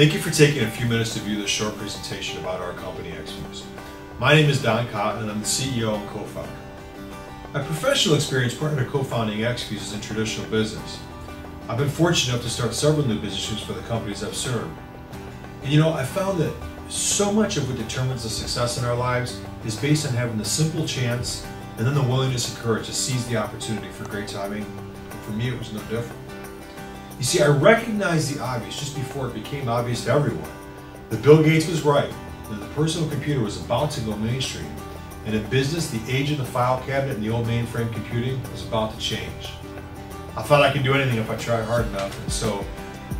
Thank you for taking a few minutes to view this short presentation about our company, XFuse. My name is Don Cotton and I'm the CEO and co-founder. My professional experience prior to co-founding XFuse is in traditional business. I've been fortunate enough to start several new businesses for the companies I've served. And I found that so much of what determines the success in our lives is based on having the simple chance and then the willingness and courage to seize the opportunity for great timing. And for me, it was no different. You see, I recognized the obvious just before it became obvious to everyone. That Bill Gates was right, that the personal computer was about to go mainstream, and in business, the age of the file cabinet and the old mainframe computing was about to change. I thought I could do anything if I tried hard enough, and so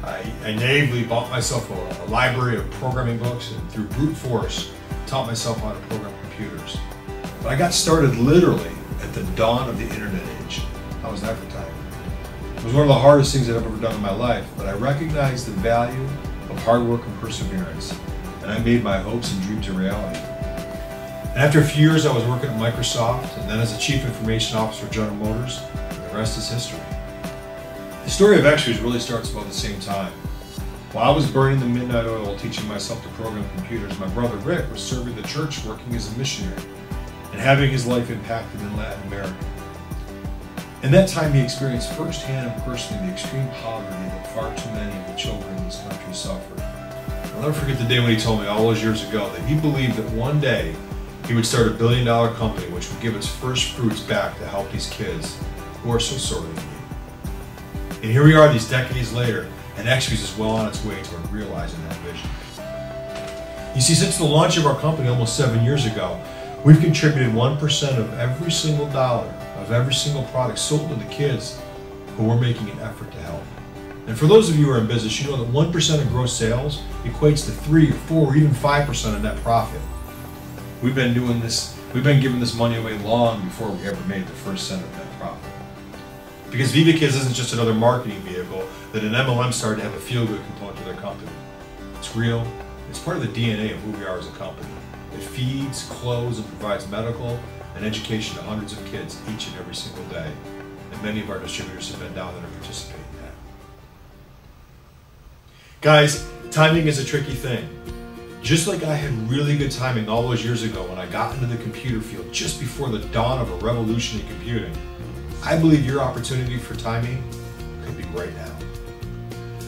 I naively bought myself a library of programming books and through brute force taught myself how to program computers. But I got started literally at the dawn of the internet age. How was that for timing? It was one of the hardest things I've ever done in my life, but I recognized the value of hard work and perseverance, and I made my hopes and dreams a reality. And after a few years, I was working at Microsoft, and then as a Chief Information Officer at General Motors, and the rest is history. The story of XFuse really starts about the same time. While I was burning the midnight oil teaching myself to program computers, my brother Rick was serving the church working as a missionary and having his life impacted in Latin America. In that time, he experienced firsthand and personally the extreme poverty that far too many of the children in this country suffered. I'll never forget the day when he told me all those years ago that he believed that one day he would start a billion-dollar company which would give its first fruits back to help these kids who are so sorely in need. And here we are these decades later, and XFuse is well on its way toward realizing that vision. You see, since the launch of our company almost 7 years ago, we've contributed 1% of every single dollar of every single product sold to the kids who we're making an effort to help. And for those of you who are in business, you know that 1% of gross sales equates to 3 or 4 or even 5% of net profit. We've been giving this money away long before we ever made the first cent of net profit. Because Viva Kids isn't just another marketing vehicle that an MLM started to have a feel-good component to their company. It's real. It's part of the DNA of who we are as a company. It feeds, clothes, and provides medical and education to hundreds of kids each and every single day. And many of our distributors have been down there to participate in that. Guys, timing is a tricky thing. Just like I had really good timing all those years ago when I got into the computer field just before the dawn of a revolution in computing, I believe your opportunity for timing could be right now.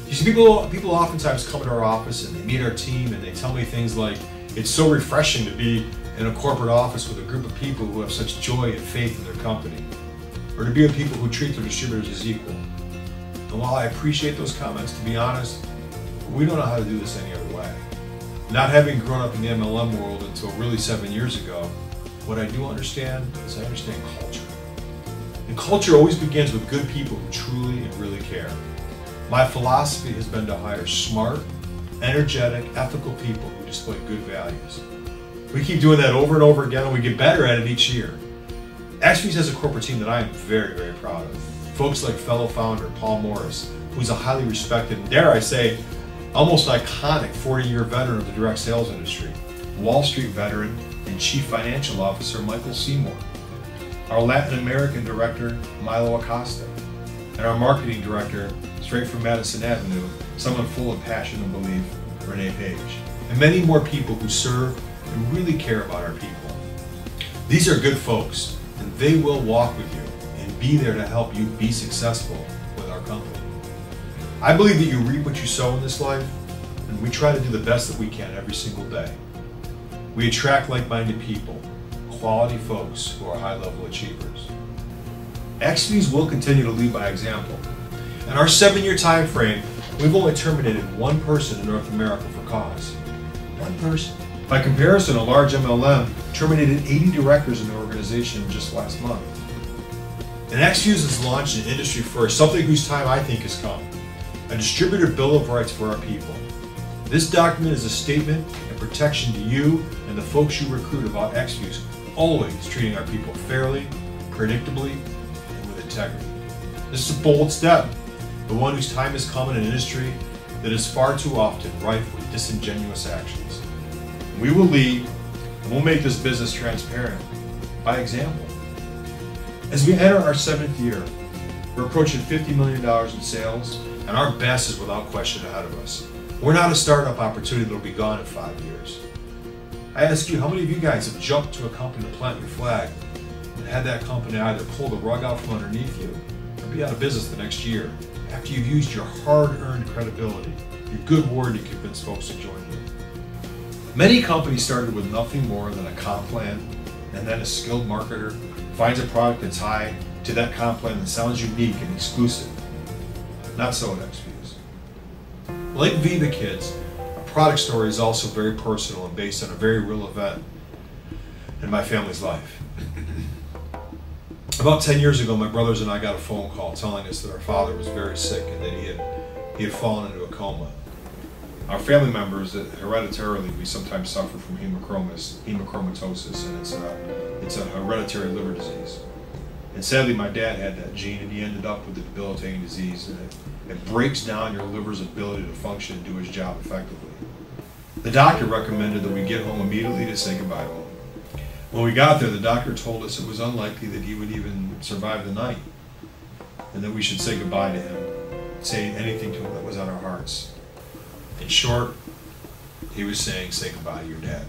You see, people oftentimes come into our office and they meet our team and they tell me things like, it's so refreshing to be in a corporate office with a group of people who have such joy and faith in their company, or to be with people who treat their distributors as equal. And while I appreciate those comments, to be honest, we don't know how to do this any other way. Not having grown up in the MLM world until really 7 years ago, what I do understand is I understand culture. And culture always begins with good people who truly and really care. My philosophy has been to hire smart, energetic, ethical people who display good values. We keep doing that over and over again, and we get better at it each year. XFuse has a corporate team that I am very, very proud of. Folks like fellow founder Paul Morris, who's a highly respected, and dare I say, almost iconic 40-year veteran of the direct sales industry, Wall Street veteran and Chief Financial Officer Michael Seymour, our Latin American director Milo Acosta, and our marketing director, straight from Madison Avenue, someone full of passion and belief, Renee Page, and many more people who serve and really care about our people. These are good folks, and they will walk with you and be there to help you be successful with our company. I believe that you reap what you sow in this life, and we try to do the best that we can every single day. We attract like-minded people, quality folks who are high-level achievers. XFuse will continue to lead by example. In our 7-year time frame, we've only terminated 1 person in North America for cause. 1 person. By comparison, a large MLM terminated 80 directors in the organization just last month. And XFuse has launched an industry first, something whose time I think has come. A distributor bill of rights for our people. This document is a statement and protection to you and the folks you recruit about XFuse, always treating our people fairly, predictably, and with integrity. This is a bold step, but one whose time has come in an industry that is far too often rife with disingenuous actions. We will lead, and we'll make this business transparent by example. As we enter our 7th year, we're approaching $50 million in sales, and our best is without question ahead of us. We're not a startup opportunity that'll be gone in 5 years. I ask you, how many of you guys have jumped to a company to plant your flag and had that company either pull the rug out from underneath you or be out of business the next year after you've used your hard-earned credibility, your good word to convince folks to join you? Many companies started with nothing more than a comp plan, and then a skilled marketer finds a product that's tied to that comp plan that sounds unique and exclusive. Not so at XFuse. Like Viva Kids, our product story is also very personal and based on a very real event in my family's life. About 10 years ago, my brothers and I got a phone call telling us that our father was very sick and that he had fallen into a coma. Our family members, hereditarily, we sometimes suffer from hemochromatosis, and it's a hereditary liver disease. And sadly, my dad had that gene, and he ended up with the debilitating disease, and it breaks down your liver's ability to function and do its job effectively. The doctor recommended that we get home immediately to say goodbye to him. When we got there, the doctor told us it was unlikely that he would even survive the night, and that we should say goodbye to him, say anything to him that was on our hearts. In short, he was saying, say goodbye to your dad.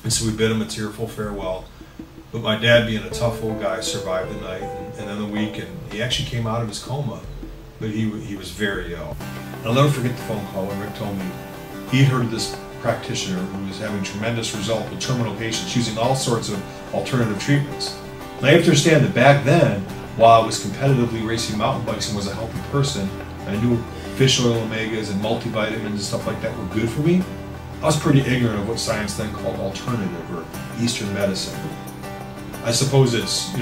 And so we bid him a tearful farewell. But my dad, being a tough old guy, survived the night and then the week, and he actually came out of his coma, but he was very ill. And I'll never forget the phone call when Rick told me he'd heard of this practitioner who was having tremendous results with terminal patients using all sorts of alternative treatments. Now you have to understand that back then, while I was competitively racing mountain bikes and was a healthy person, I knew fish oil omegas and multivitamins and stuff like that were good for me. I was pretty ignorant of what science then called alternative or Eastern medicine. I suppose it's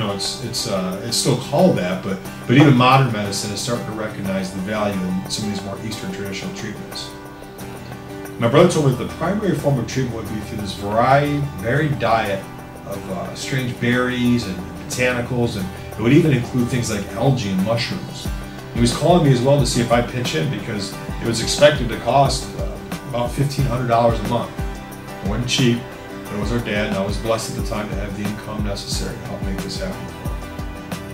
still called that, but even modern medicine is starting to recognize the value in some of these more Eastern traditional treatments. My brother told me that the primary form of treatment would be through this varied diet of strange berries and botanicals, and it would even include things like algae and mushrooms. He was calling me as well to see if I'd pitch in because it was expected to cost about $1,500 a month. It wasn't cheap, but it was our dad, and I was blessed at the time to have the income necessary to help make this happen for him.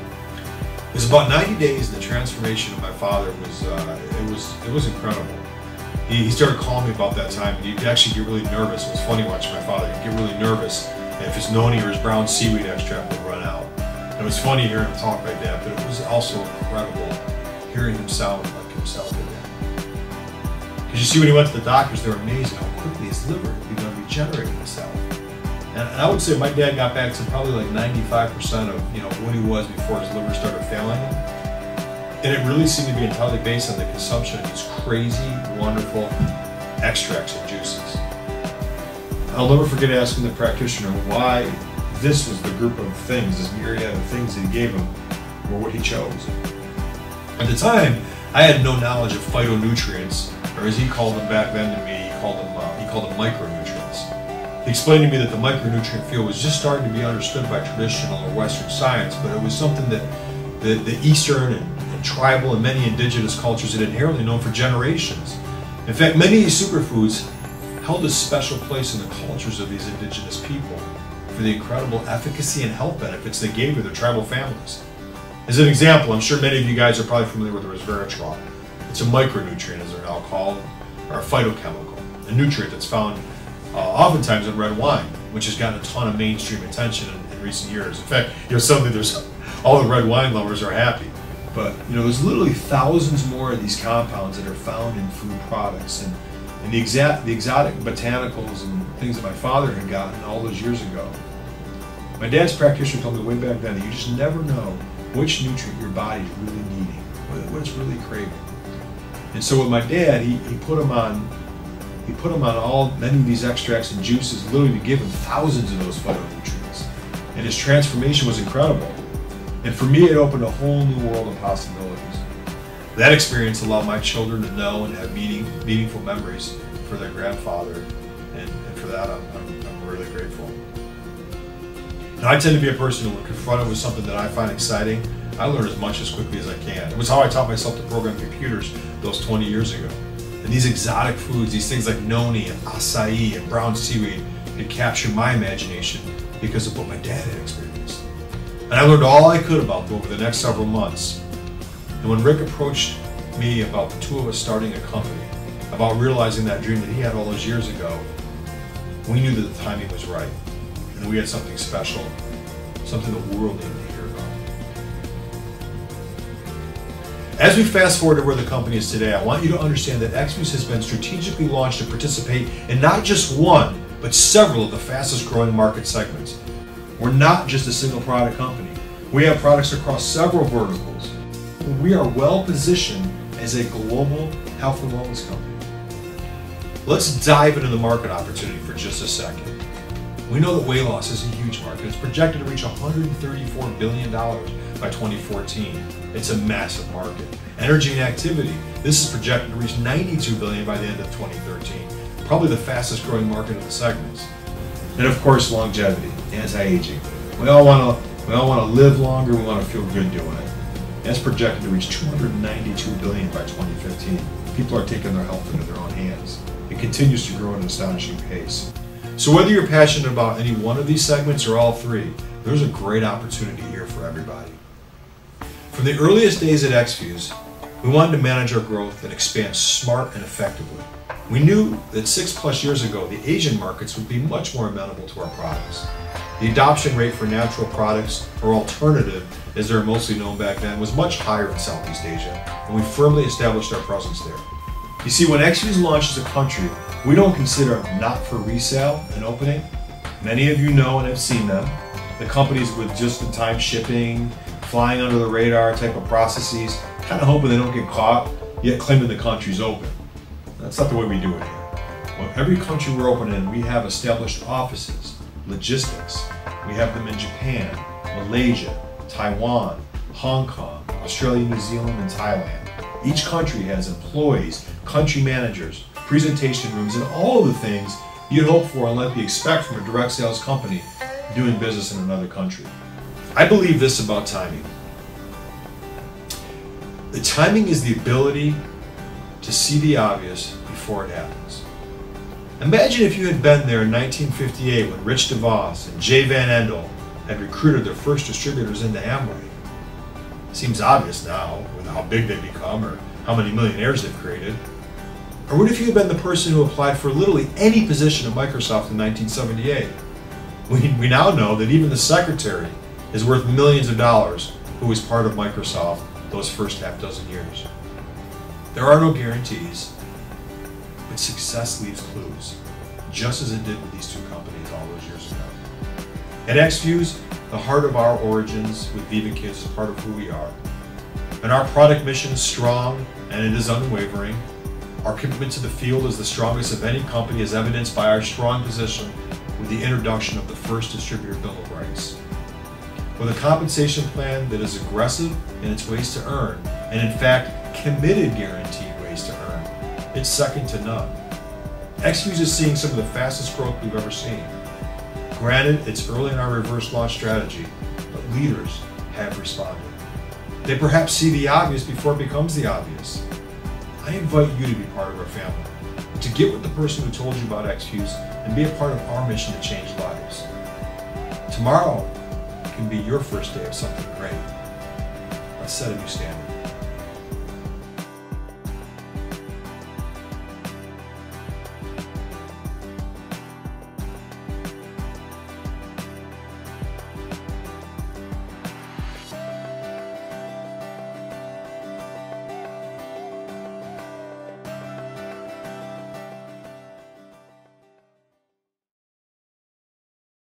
It was about 90 days, and the transformation of my father was incredible. He started calling me about that time, and he'd actually get really nervous. It was funny watching my father. He'd get really nervous if his noni or his brown seaweed extract would run out. And it was funny hearing him talk like that, but it was also incredible hearing him sound like himself again. Because you see, when he went to the doctors, they were amazed how quickly his liver had begun regenerating itself. And I would say my dad got back to probably like 95% of what he was before his liver started failing him. And it really seemed to be entirely based on the consumption of these crazy, wonderful extracts and juices. I'll never forget asking the practitioner why this was the group of things, this myriad of things that he gave him, were what he chose. At the time, I had no knowledge of phytonutrients, or as he called them back then to me, he called them micronutrients. He explained to me that the micronutrient field was just starting to be understood by traditional or Western science, but it was something that the Eastern and tribal and many indigenous cultures had inherently known for generations. In fact, many of these superfoods held a special place in the cultures of these indigenous people for the incredible efficacy and health benefits they gave to their tribal families. As an example, I'm sure many of you guys are probably familiar with resveratrol. It's a micronutrient, as they're now called, or a phytochemical, a nutrient that's found oftentimes in red wine, which has gotten a ton of mainstream attention in recent years. In fact, suddenly all the red wine lovers are happy. But there's literally thousands more of these compounds that are found in food products, and the exotic botanicals and things that my father had gotten all those years ago. My dad's practitioner told me way back then that you just never know which nutrient your body is really needing, what it's really craving. And so with my dad, he put him on many of these extracts and juices, literally to give him thousands of those phytonutrients. And his transformation was incredible. And for me, it opened a whole new world of possibilities. That experience allowed my children to know and have meaningful memories for their grandfather, and for that I'm really grateful. Now, I tend to be a person who, when confronted with something that I find exciting, I learn as much as quickly as I can. It was how I taught myself to program computers those 20 years ago. And these exotic foods, these things like noni and acai and brown seaweed, had captured my imagination because of what my dad had experienced. And I learned all I could about them over the next several months. And when Rick approached me about the two of us starting a company, about realizing that dream that he had all those years ago, we knew that the timing was right, and we had something special, something the world needed to hear about. As we fast forward to where the company is today, I want you to understand that XFuse has been strategically launched to participate in not just one, but several of the fastest growing market segments. We're not just a single product company. We have products across several verticals. We are well positioned as a global health and wellness company. Let's dive into the market opportunity for just a second. We know that weight loss is a huge market. It's projected to reach $134 billion by 2014. It's a massive market. Energy and activity, this is projected to reach $92 billion by the end of 2013. Probably the fastest growing market of the segments. And of course, longevity, anti-aging. We all want to live longer. We want to feel good doing it. That's projected to reach $292 billion by 2015. People are taking their health into their own hands. It continues to grow at an astonishing pace. So whether you're passionate about any one of these segments or all three, there's a great opportunity here for everybody. From the earliest days at XFuse, we wanted to manage our growth and expand smart and effectively. We knew that 6+ years ago, the Asian markets would be much more amenable to our products. The adoption rate for natural products, or alternative, as they're mostly known back then, was much higher in Southeast Asia, and we firmly established our presence there. You see, when XFuse launches a country, we don't consider not for resale an opening. Many of you know and have seen them. The companies with just-in-time shipping, flying under the radar type of processes, kind of hoping they don't get caught, yet claiming the country's open. That's not the way we do it here. Well, every country we're open in, we have established offices, logistics. We have them in Japan, Malaysia, Taiwan, Hong Kong, Australia, New Zealand, and Thailand. Each country has employees, country managers, presentation rooms, and all of the things you'd hope for and likely expect from a direct sales company doing business in another country. I believe this about timing. The timing is the ability to see the obvious before it happens. Imagine if you had been there in 1958 when Rich DeVos and Jay Van Andel had recruited their first distributors into Amway. Seems obvious now with how big they've become or how many millionaires they've created. Or what if you had been the person who applied for literally any position at Microsoft in 1978? We now know that even the secretary is worth millions of dollars who was part of Microsoft those first half dozen years. There are no guarantees, but success leaves clues, just as it did with these two companies all those years ago. At XFuse, the heart of our origins with Viva Kids is part of who we are. And our product mission is strong and it is unwavering. Our commitment to the field is the strongest of any company, as evidenced by our strong position with the introduction of the first distributor bill of rights. With a compensation plan that is aggressive in its ways to earn, and in fact, committed guaranteed ways to earn, it's second to none. XFuse is seeing some of the fastest growth we've ever seen. Granted, it's early in our reverse launch strategy, but leaders have responded. They perhaps see the obvious before it becomes the obvious. I invite you to be part of our family, to get with the person who told you about XFuse and be a part of our mission to change lives. Tomorrow can be your first day of something great. Let's set a new standard.